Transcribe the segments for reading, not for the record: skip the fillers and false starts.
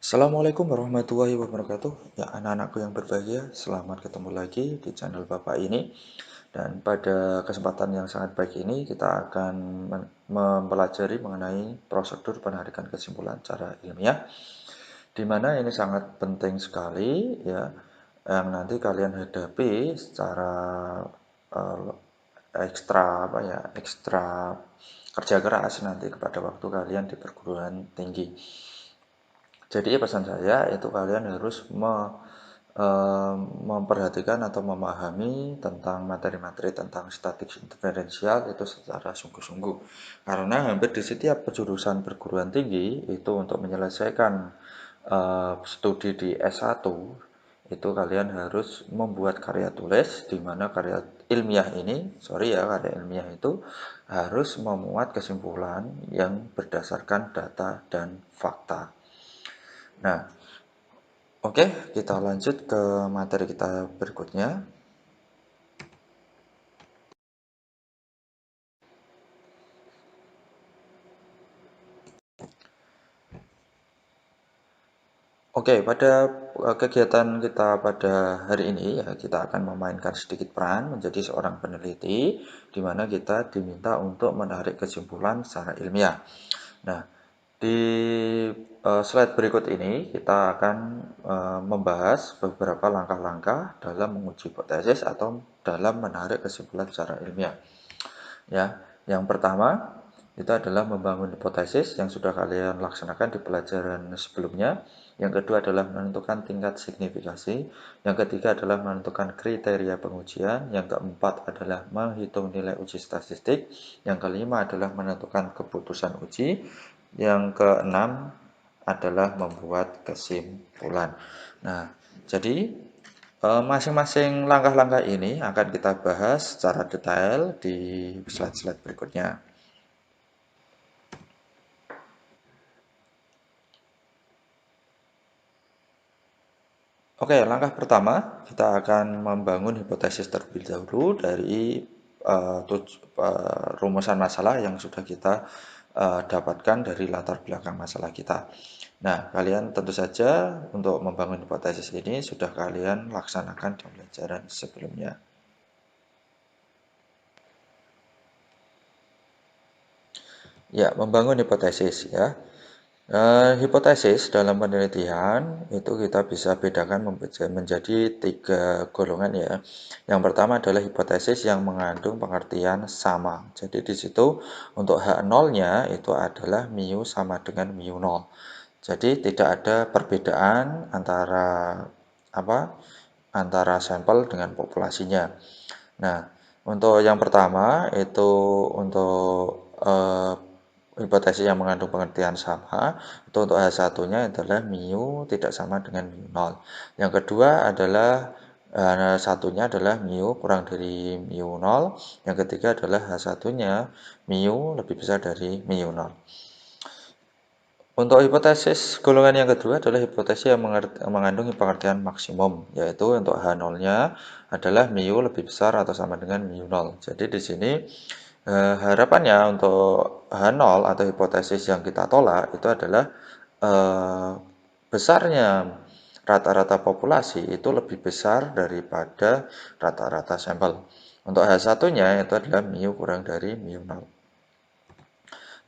Assalamualaikum warahmatullahi wabarakatuh. Ya, anak-anakku yang berbahagia, selamat ketemu lagi di channel Bapak ini. Dan pada kesempatan yang sangat baik ini, kita akan mempelajari mengenai prosedur penarikan kesimpulan secara ilmiah, di mana ini sangat penting sekali, ya, yang nanti kalian hadapi secara eh, ekstra kerja keras nanti kepada waktu kalian di perguruan tinggi. Jadi pesan saya itu kalian harus memperhatikan atau memahami tentang materi-materi tentang statik diferensial itu secara sungguh-sungguh. Karena hampir di setiap penjurusan perguruan tinggi itu untuk menyelesaikan studi di S1 itu kalian harus membuat karya tulis, di mana karya ilmiah ini, karya ilmiah itu harus memuat kesimpulan yang berdasarkan data dan fakta. Nah, oke, kita lanjut ke materi kita berikutnya. Oke, pada kegiatan kita pada hari ini ya kita akan memainkan sedikit peran menjadi seorang peneliti, di mana kita diminta untuk menarik kesimpulan secara ilmiah. Nah, di slide berikut ini kita akan membahas beberapa langkah-langkah dalam menguji hipotesis atau dalam menarik kesimpulan secara ilmiah. Ya, yang pertama itu adalah membangun hipotesis yang sudah kalian laksanakan di pelajaran sebelumnya. Yang kedua adalah menentukan tingkat signifikasi. Yang ketiga adalah menentukan kriteria pengujian. Yang keempat adalah menghitung nilai uji statistik. Yang kelima adalah menentukan keputusan uji. Yang keenam adalah membuat kesimpulan. Nah, jadi masing-masing langkah-langkah ini akan kita bahas secara detail di slide-slide berikutnya. Oke, langkah pertama kita akan membangun hipotesis terlebih dahulu dari rumusan masalah yang sudah kita dapatkan dari latar belakang masalah kita. Nah, kalian tentu saja untuk membangun hipotesis ini sudah kalian laksanakan di pelajaran sebelumnya. Ya, membangun hipotesis ya. Hipotesis dalam penelitian itu kita bisa bedakan menjadi tiga golongan ya. Yang pertama adalah hipotesis yang mengandung pengertian sama. Jadi di situ untuk H0-nya itu adalah mu sama dengan mu 0. Jadi tidak ada perbedaan antara antara sampel dengan populasinya. Nah, untuk yang pertama itu untuk hipotesis yang mengandung pengertian sama, itu untuk H1-nya adalah mu tidak sama dengan mu 0. Yang kedua adalah satunya adalah mu kurang dari mu 0. Yang ketiga adalah H1-nya mu lebih besar dari mu 0. Untuk hipotesis golongan yang kedua adalah hipotesis yang mengandung pengertian maksimum, yaitu untuk H0-nya adalah mu lebih besar atau sama dengan mu 0. Jadi di sini harapannya untuk H0 atau hipotesis yang kita tolak itu adalah besarnya rata-rata populasi itu lebih besar daripada rata-rata sampel. Untuk H1-nya itu adalah mu kurang dari mu 0.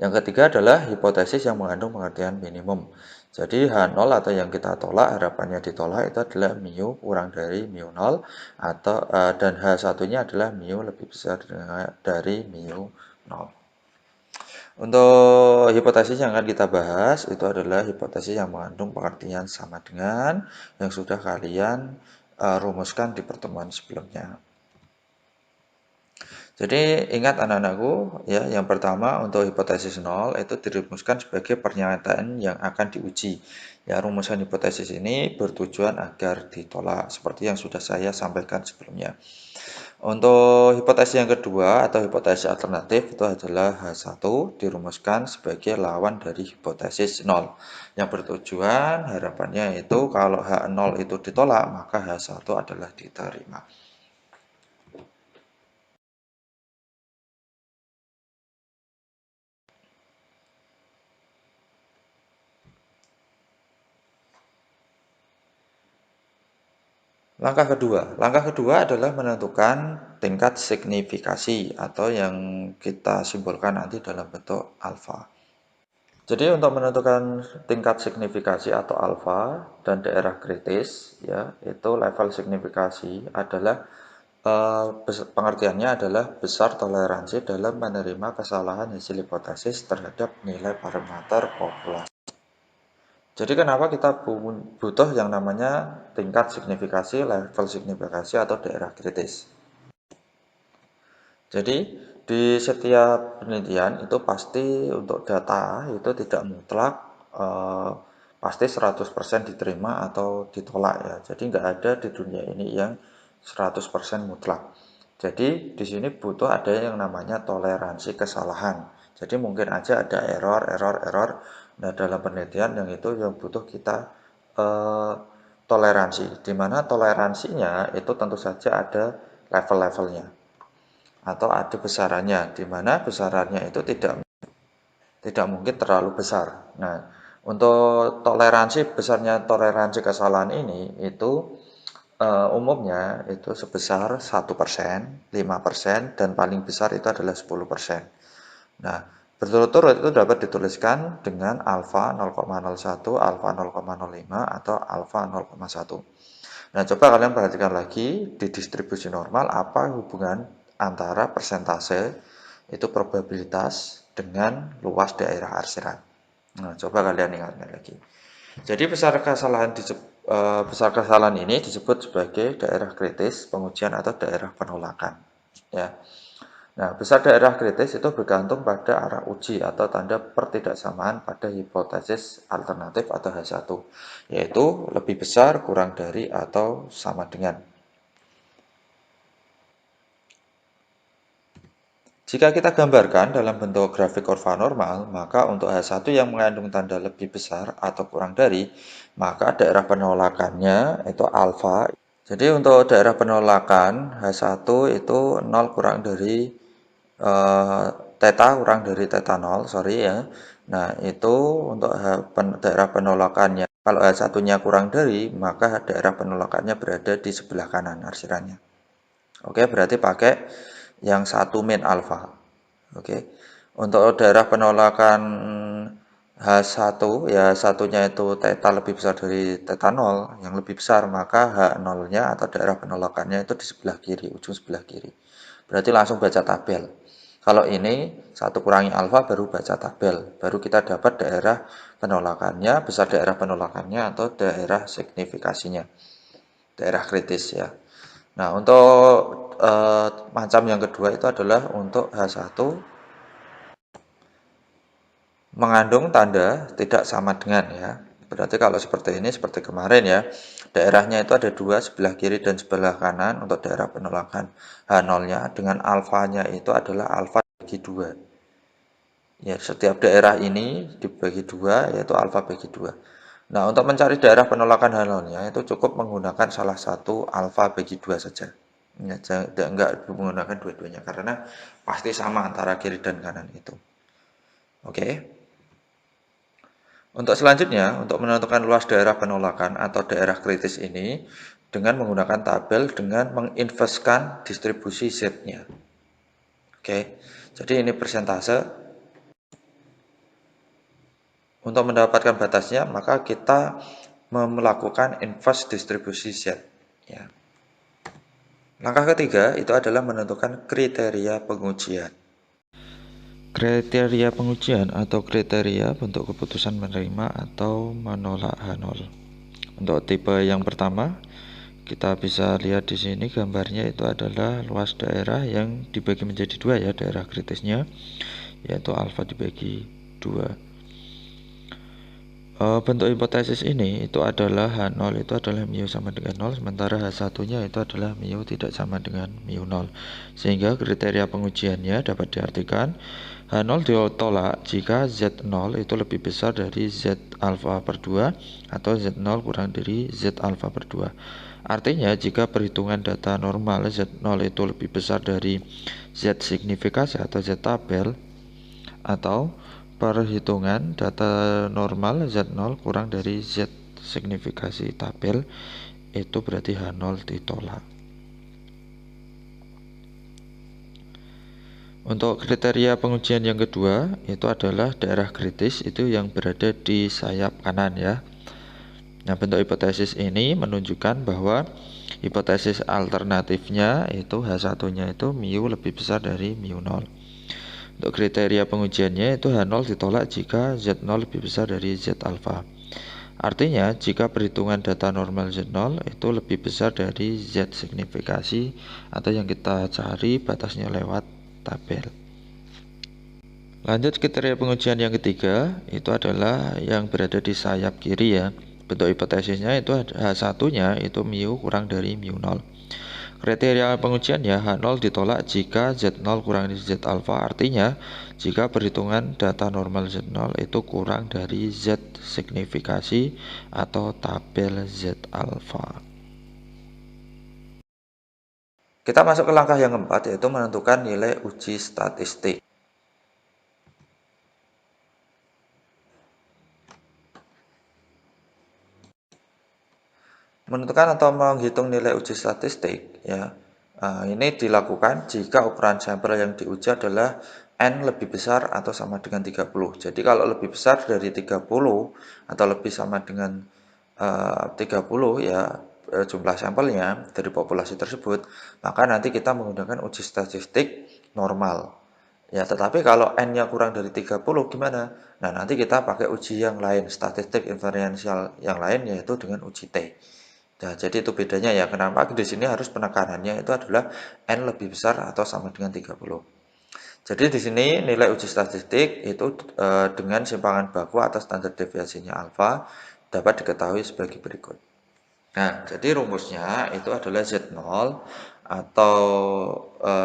Yang ketiga adalah hipotesis yang mengandung pengertian minimum. Jadi H0 atau yang kita tolak, harapannya ditolak itu adalah mu kurang dari mu 0 atau dan H1-nya adalah mu lebih besar dari mu 0. Untuk hipotesis yang akan kita bahas itu adalah hipotesis yang mengandung pengertian sama dengan yang sudah kalian rumuskan di pertemuan sebelumnya. Jadi ingat anak-anakku ya, yang pertama untuk hipotesis 0 itu dirumuskan sebagai pernyataan yang akan diuji. Ya, rumusan hipotesis ini bertujuan agar ditolak seperti yang sudah saya sampaikan sebelumnya. Untuk hipotesis yang kedua atau hipotesis alternatif itu adalah H1 dirumuskan sebagai lawan dari hipotesis 0. Yang bertujuan harapannya itu kalau H0 itu ditolak maka H1 adalah diterima. Langkah kedua adalah menentukan tingkat signifikasi atau yang kita simbolkan nanti dalam bentuk alfa. Jadi untuk menentukan tingkat signifikasi atau alfa dan daerah kritis, ya, itu level signifikasi adalah pengertiannya adalah besar toleransi dalam menerima kesalahan hasil hipotesis terhadap nilai parameter populasi. Jadi kenapa kita butuh yang namanya tingkat signifikasi, level signifikasi atau daerah kritis? Jadi di setiap penelitian itu pasti untuk data itu tidak mutlak pasti 100% diterima atau ditolak ya. Jadi nggak ada di dunia ini yang 100% mutlak. Jadi di sini butuh ada yang namanya toleransi kesalahan. Jadi mungkin aja ada error. Nah dalam penelitian yang itu yang butuh kita toleransi. Di mana toleransinya itu tentu saja ada level-levelnya atau ada besarannya, di mana besarannya itu tidak mungkin terlalu besar. Nah, untuk besarnya toleransi kesalahan ini itu umumnya itu sebesar 1%, 5%, dan paling besar itu adalah 10%. Nah, berturut-turut itu dapat dituliskan dengan alfa 0,01, alfa 0,05, atau alfa 0,1. Nah, coba kalian perhatikan lagi di distribusi normal apa hubungan antara persentase itu probabilitas dengan luas daerah arsiran. Nah, coba kalian ingatkan lagi. Jadi besar kesalahan ini disebut sebagai daerah kritis pengujian atau daerah penolakan. Ya. Nah, besar daerah kritis itu bergantung pada arah uji atau tanda pertidaksamaan pada hipotesis alternatif atau H1, yaitu lebih besar, kurang dari, atau sama dengan. Jika kita gambarkan dalam bentuk grafik kurva normal, maka untuk H1 yang mengandung tanda lebih besar atau kurang dari, maka daerah penolakannya itu alfa. Jadi untuk daerah penolakan H1 itu 0 kurang dari theta kurang dari theta 0, sorry ya. Nah, itu untuk daerah penolakannya. Kalau H1-nya kurang dari, maka daerah penolakannya berada di sebelah kanan arsirannya. Oke, berarti pakai yang 1 min alfa. Oke. Untuk daerah penolakan H1 ya satunya itu theta lebih besar dari theta 0, yang lebih besar, maka H0-nya atau daerah penolakannya itu di sebelah kiri, ujung sebelah kiri. Berarti langsung baca tabel. Kalau ini 1 kurangi alfa baru baca tabel, baru kita dapat daerah penolakannya, besar daerah penolakannya atau daerah signifikasinya, daerah kritis ya. Nah, untuk macam yang kedua itu adalah untuk H1 mengandung tanda tidak sama dengan ya. Berarti kalau seperti ini, seperti kemarin ya, daerahnya itu ada dua, sebelah kiri dan sebelah kanan untuk daerah penolakan H0-nya dengan alfanya itu adalah alfa bagi 2. Ya, setiap daerah ini dibagi 2 yaitu alfa bagi 2. Nah, untuk mencari daerah penolakan H0-nya itu cukup menggunakan salah satu alfa bagi 2 saja. Ya, enggak menggunakan dua-duanya karena pasti sama antara kiri dan kanan itu. Oke. Untuk selanjutnya, untuk menentukan luas daerah penolakan atau daerah kritis ini dengan menggunakan tabel dengan menginverskan distribusi Z-nya. Oke, jadi ini persentase. Untuk mendapatkan batasnya, maka kita melakukan inverse distribusi Z. Ya. Langkah ketiga itu adalah menentukan kriteria pengujian. Kriteria pengujian atau kriteria bentuk keputusan menerima atau menolak H0. Untuk tipe yang pertama, kita bisa lihat di sini gambarnya itu adalah luas daerah yang dibagi menjadi 2 ya, daerah kritisnya, yaitu alfa dibagi 2. Bentuk hipotesis ini itu adalah H0 itu adalah mu sama dengan 0, sementara H1-nya itu adalah mu tidak sama dengan mu 0. Sehingga kriteria pengujiannya dapat diartikan H0 ditolak jika Z0 itu lebih besar dari Z alfa per 2 atau Z0 kurang dari Z alfa per 2. Artinya jika perhitungan data normal Z0 itu lebih besar dari Z signifikasi atau Z tabel, atau perhitungan data normal Z0 kurang dari Z signifikasi tabel, itu berarti H0 ditolak. Untuk kriteria pengujian yang kedua itu adalah daerah kritis itu yang berada di sayap kanan ya. Nah, bentuk hipotesis ini menunjukkan bahwa hipotesis alternatifnya itu H1-nya itu mu lebih besar dari mu 0. Untuk kriteria pengujiannya itu H0 ditolak jika Z0 lebih besar dari Z alfa. Artinya, jika perhitungan data normal Z0 itu lebih besar dari Z signifikasi atau yang kita cari batasnya lewat tabel. Lanjut kriteria pengujian yang ketiga, itu adalah yang berada di sayap kiri ya. Bentuk hipotesisnya itu H1-nya itu mu kurang dari mu 0. Kriteria pengujiannya H0 ditolak jika Z0 kurang dari Z alfa, artinya jika perhitungan data normal Z0 itu kurang dari Z signifikasi atau tabel Z alfa. Kita masuk ke langkah yang keempat, yaitu menentukan nilai uji statistik. Menentukan atau menghitung nilai uji statistik ya, ini dilakukan jika ukuran sampel yang diuji adalah N lebih besar atau sama dengan 30. Jadi kalau lebih besar dari 30 atau lebih sama dengan 30 ya jumlah sampelnya dari populasi tersebut, maka nanti kita menggunakan uji statistik normal. Ya, tetapi kalau N-nya kurang dari 30 gimana? Nah, nanti kita pakai uji yang lain, statistik invariansial yang lain, yaitu dengan uji T. Nah, jadi itu bedanya ya. Kenapa di sini harus penekanannya itu adalah N lebih besar atau sama dengan 30. Jadi di sini nilai uji statistik itu dengan simpangan baku atau standar deviasinya alfa dapat diketahui sebagai berikut. Nah, jadi rumusnya itu adalah Z0 atau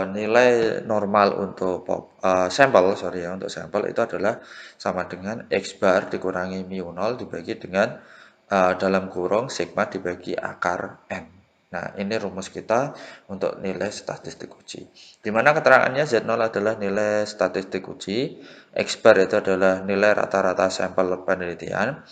nilai normal untuk sampel, untuk sampel itu adalah sama dengan X bar dikurangi mu 0 dibagi dengan dalam kurung sigma dibagi akar N. Nah, ini rumus kita untuk nilai statistik uji. Di mana keterangannya Z0 adalah nilai statistik uji, X bar itu adalah nilai rata-rata sampel penelitian,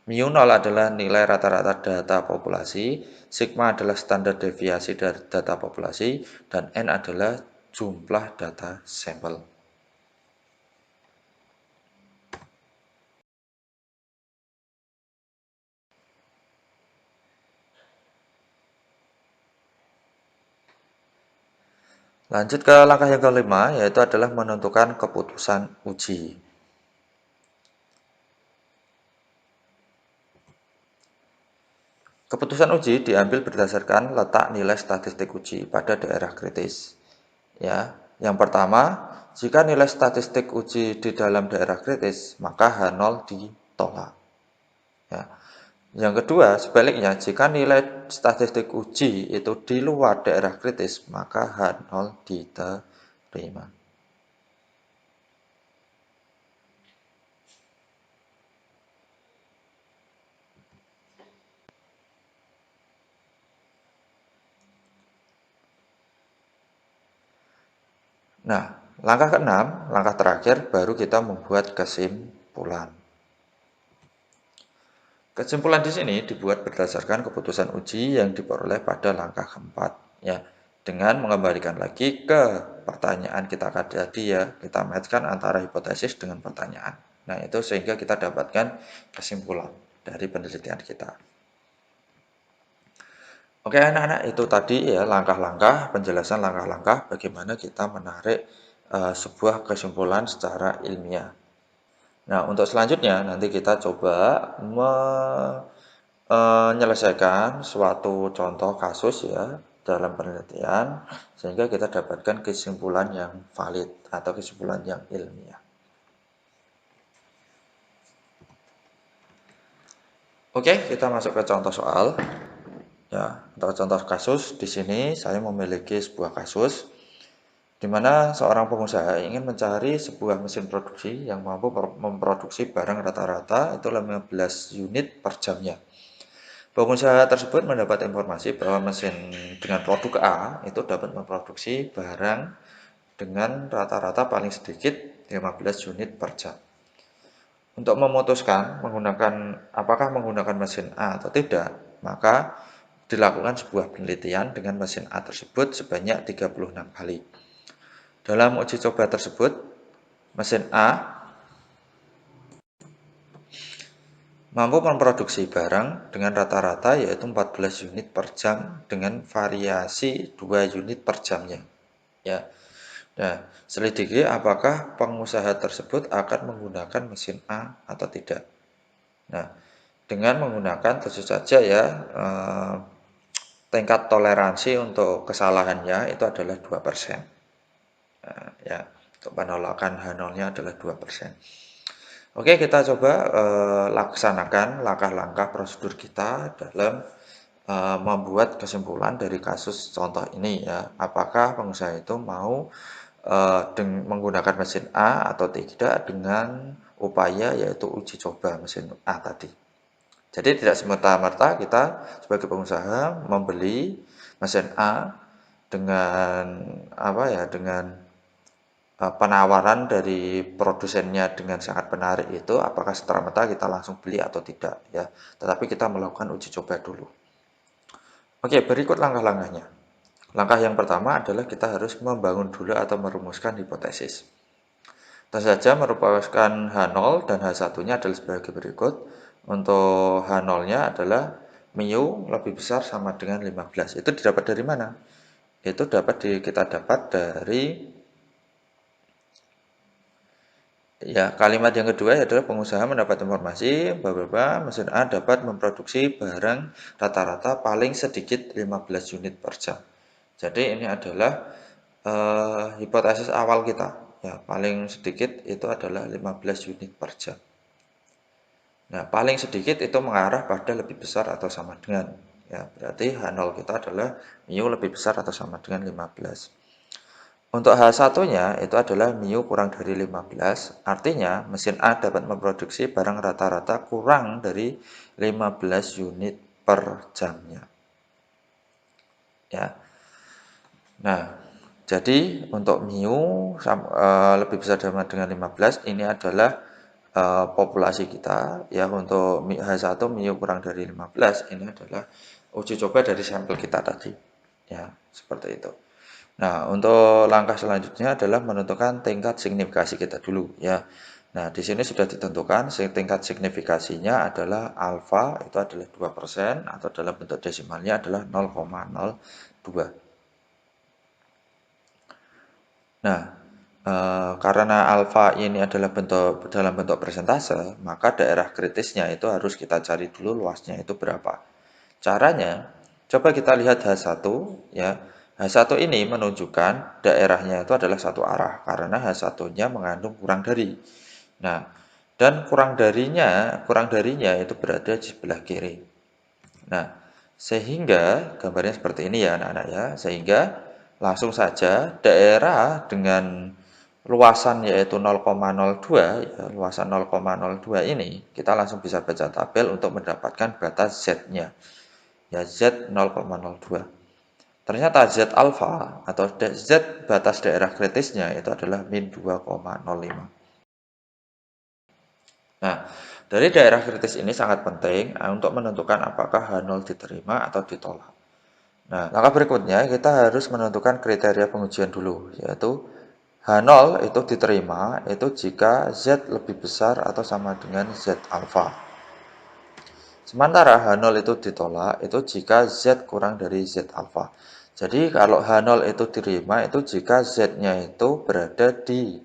mu 0 adalah nilai rata-rata data populasi, sigma adalah standar deviasi dari data populasi, dan N adalah jumlah data sampel. Lanjut ke langkah yang kelima, yaitu adalah menentukan keputusan uji. Keputusan uji diambil berdasarkan letak nilai statistik uji pada daerah kritis. Ya, yang pertama, jika nilai statistik uji di dalam daerah kritis, maka H0 ditolak. Ya. Yang kedua, sebaliknya, jika nilai statistik uji itu di luar daerah kritis, maka H0 diterima. Nah, langkah keenam, langkah terakhir, baru kita membuat kesimpulan. Kesimpulan di sini dibuat berdasarkan keputusan uji yang diperoleh pada langkah keempat, ya, dengan mengembalikan lagi ke pertanyaan kita tadi ya, kita matchkan antara hipotesis dengan pertanyaan. Nah, itu sehingga kita dapatkan kesimpulan dari penelitian kita. Oke anak-anak, itu tadi ya langkah-langkah, penjelasan langkah-langkah bagaimana kita menarik sebuah kesimpulan secara ilmiah. Nah, untuk selanjutnya nanti kita coba menyelesaikan suatu contoh kasus ya dalam penelitian sehingga kita dapatkan kesimpulan yang valid atau kesimpulan yang ilmiah. Oke, kita masuk ke contoh soal. Ya, untuk contoh kasus di sini saya memiliki sebuah kasus di mana seorang pengusaha ingin mencari sebuah mesin produksi yang mampu memproduksi barang rata-rata itu 15 unit per jamnya. Pengusaha tersebut mendapat informasi bahwa mesin dengan produk A itu dapat memproduksi barang dengan rata-rata paling sedikit 15 unit per jam. Untuk memutuskan apakah menggunakan mesin A atau tidak, maka dilakukan sebuah penelitian dengan mesin A tersebut sebanyak 36 kali. Dalam uji coba tersebut, mesin A mampu memproduksi barang dengan rata-rata yaitu 14 unit per jam dengan variasi 2 unit per jamnya. Ya. Nah, selidiki apakah pengusaha tersebut akan menggunakan mesin A atau tidak. Nah, dengan menggunakan tentu saja ya tingkat toleransi untuk kesalahannya itu adalah 2%. Nah, ya, untuk penolakan H0-nya adalah 2%. Oke, kita coba laksanakan langkah-langkah prosedur kita dalam membuat kesimpulan dari kasus contoh ini ya. Apakah pengusaha itu mau menggunakan mesin A atau tidak dengan upaya yaitu uji coba mesin A tadi. Jadi tidak semata-mata kita sebagai pengusaha membeli mesin A dengan dengan penawaran dari produsennya dengan sangat menarik itu, apakah seterah-merta kita langsung beli atau tidak ya. Tetapi kita melakukan uji coba dulu. Oke, berikut langkah-langkahnya. Langkah yang pertama adalah kita harus membangun dulu atau merumuskan hipotesis. Tentu saja merupakan H0 dan H1-nya adalah sebagai berikut. Untuk H0-nya adalah mu lebih besar sama dengan 15. Itu didapat dari mana? Itu kita dapat dari ya, kalimat yang kedua adalah pengusaha mendapat informasi bahwa mesin A dapat memproduksi barang rata-rata paling sedikit 15 unit per jam. Jadi ini adalah hipotesis awal kita. Ya, paling sedikit itu adalah 15 unit per jam. Nah, paling sedikit itu mengarah pada lebih besar atau sama dengan. Ya, berarti H0 kita adalah mu lebih besar atau sama dengan 15. Untuk H1-nya itu adalah mu kurang dari 15, artinya mesin A dapat memproduksi barang rata-rata kurang dari 15 unit per jamnya. Ya. Nah, jadi untuk mu lebih besar sama dengan 15 ini adalah populasi kita ya. Untuk H1 mu kurang dari 15 ini adalah uji coba dari sampel kita tadi. Ya, seperti itu. Nah, untuk langkah selanjutnya adalah menentukan tingkat signifikasi kita dulu ya. Nah, di sini sudah ditentukan tingkat signifikasinya adalah alfa itu adalah 2% atau dalam bentuk desimalnya adalah 0,02. Nah, karena alfa ini adalah dalam bentuk persentase, maka daerah kritisnya itu harus kita cari dulu luasnya itu berapa. Caranya, coba kita lihat H1 ya. H1 ini menunjukkan daerahnya itu adalah satu arah karena H1-nya mengandung kurang dari. Nah, dan kurang darinya itu berada di sebelah kiri. Nah, sehingga gambarnya seperti ini ya anak-anak ya. Sehingga langsung saja daerah dengan luasan yaitu 0,02 ya, luasan 0,02 ini kita langsung bisa baca tabel untuk mendapatkan batas Z-nya. Ya, Z 0,02. Ternyata Z alfa atau Z batas daerah kritisnya itu adalah min 2,05. Nah, dari daerah kritis ini sangat penting untuk menentukan apakah H0 diterima atau ditolak. Nah, langkah berikutnya kita harus menentukan kriteria pengujian dulu, yaitu H0 itu diterima itu jika Z lebih besar atau sama dengan Z alfa. Sementara H0 itu ditolak itu jika Z kurang dari Z alfa. Jadi kalau H0 itu diterima itu jika Z-nya itu berada di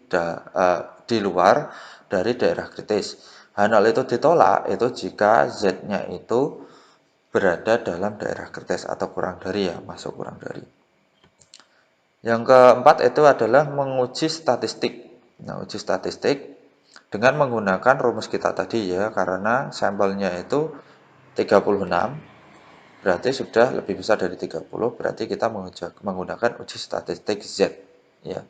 luar dari daerah kritis. H0 itu ditolak itu jika Z-nya itu berada dalam daerah kritis atau kurang dari ya, masuk kurang dari. Yang keempat itu adalah menguji statistik. Nah, uji statistik dengan menggunakan rumus kita tadi ya, karena sampelnya itu 36, berarti sudah lebih besar dari 30, berarti kita menggunakan uji statistik Z. Ya.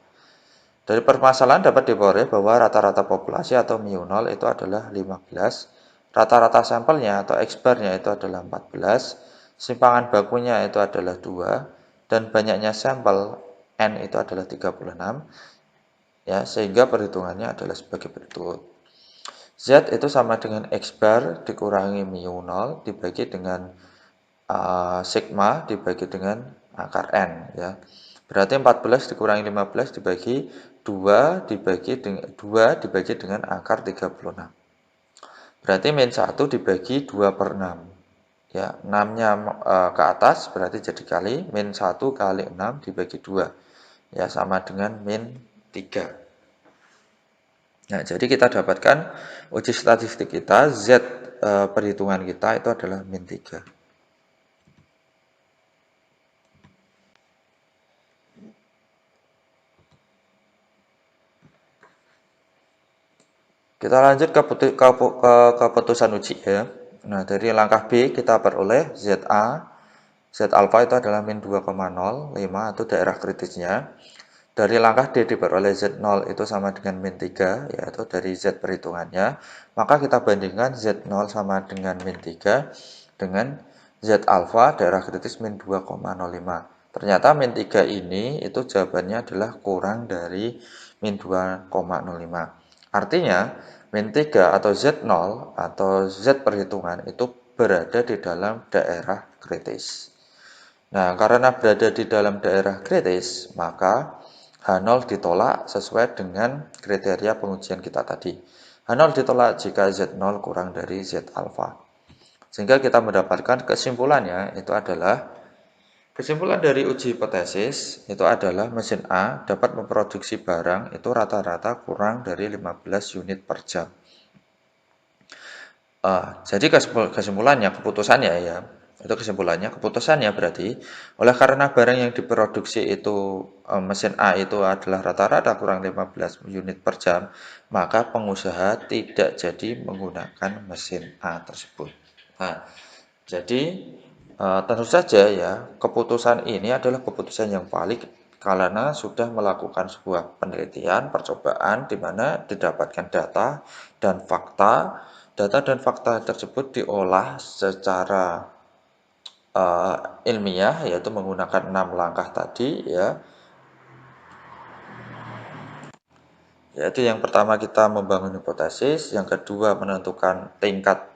Dari permasalahan dapat diperoleh bahwa rata-rata populasi atau mu0 itu adalah 15, rata-rata sampelnya atau X-barnya itu adalah 14, simpangan bakunya itu adalah 2, dan banyaknya sampel N itu adalah 36, ya, sehingga perhitungannya adalah sebagai berikut. Z itu sama dengan X bar dikurangi mu0 dibagi dengan sigma dibagi dengan akar N ya. Berarti 14 dikurangi 15 dibagi 2 dibagi dengan akar 36. Berarti min 1 dibagi 2 per 6. Ya, 6-nya ke atas berarti jadi kali min 1 kali 6 dibagi 2. Ya, sama dengan min 3. Nah, jadi kita dapatkan uji statistik kita Z perhitungan kita itu adalah min 3. Kita lanjut ke keputusan uji ya. Nah, dari langkah B kita peroleh ZA, Z alpha itu adalah min 2,05 atau daerah kritisnya. Dari langkah D diperoleh Z0 itu sama dengan min 3, yaitu dari Z perhitungannya. Maka kita bandingkan Z0 sama dengan min 3 dengan Z alpha daerah kritis min 2,05. Ternyata min 3 ini itu jawabannya adalah kurang dari min 2,05. Artinya, min 3 atau Z0 atau Z perhitungan itu berada di dalam daerah kritis. Nah, karena berada di dalam daerah kritis, maka H0 ditolak sesuai dengan kriteria pengujian kita tadi. H0 ditolak jika Z0 kurang dari Z alpha. Sehingga kita mendapatkan kesimpulannya itu adalah kesimpulan dari uji hipotesis itu adalah mesin A dapat memproduksi barang itu rata-rata kurang dari 15 unit per jam. Jadi kesimpulannya, keputusannya ya, itu kesimpulannya, keputusannya berarti oleh karena barang yang diproduksi itu mesin A itu adalah rata-rata kurang 15 unit per jam, maka pengusaha tidak jadi menggunakan mesin A tersebut. Nah, jadi tentu saja ya, keputusan ini adalah keputusan yang valid karena sudah melakukan sebuah penelitian, percobaan di mana didapatkan data dan fakta. Data dan fakta tersebut diolah secara ilmiah, yaitu menggunakan 6 langkah tadi ya. Yaitu yang pertama kita membangun hipotesis, yang kedua menentukan tingkat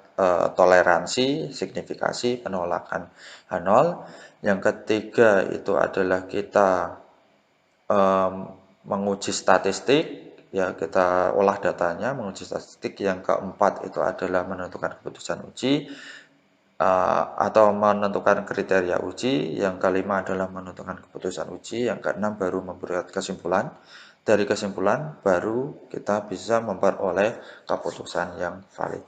toleransi, signifikasi, penolakan H0. Yang ketiga itu adalah kita menguji statistik, ya kita olah datanya, menguji statistik. Yang keempat itu adalah menentukan keputusan uji atau menentukan kriteria uji. Yang kelima adalah menentukan keputusan uji. Yang keenam baru membuat kesimpulan. Dari kesimpulan baru kita bisa memperoleh keputusan yang valid.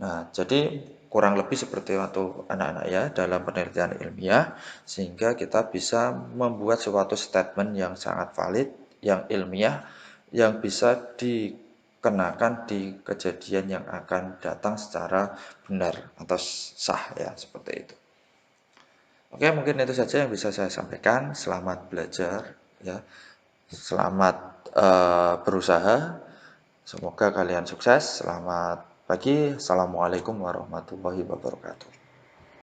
Nah, jadi kurang lebih seperti itu anak-anak ya dalam penelitian ilmiah, sehingga kita bisa membuat suatu statement yang sangat valid, yang ilmiah, yang bisa dikenakan di kejadian yang akan datang secara benar atau sah ya, seperti itu. Oke, mungkin itu saja yang bisa saya sampaikan. Selamat belajar ya. Selamat berusaha. Semoga kalian sukses. Selamat pagi. Assalamualaikum warahmatullahi wabarakatuh.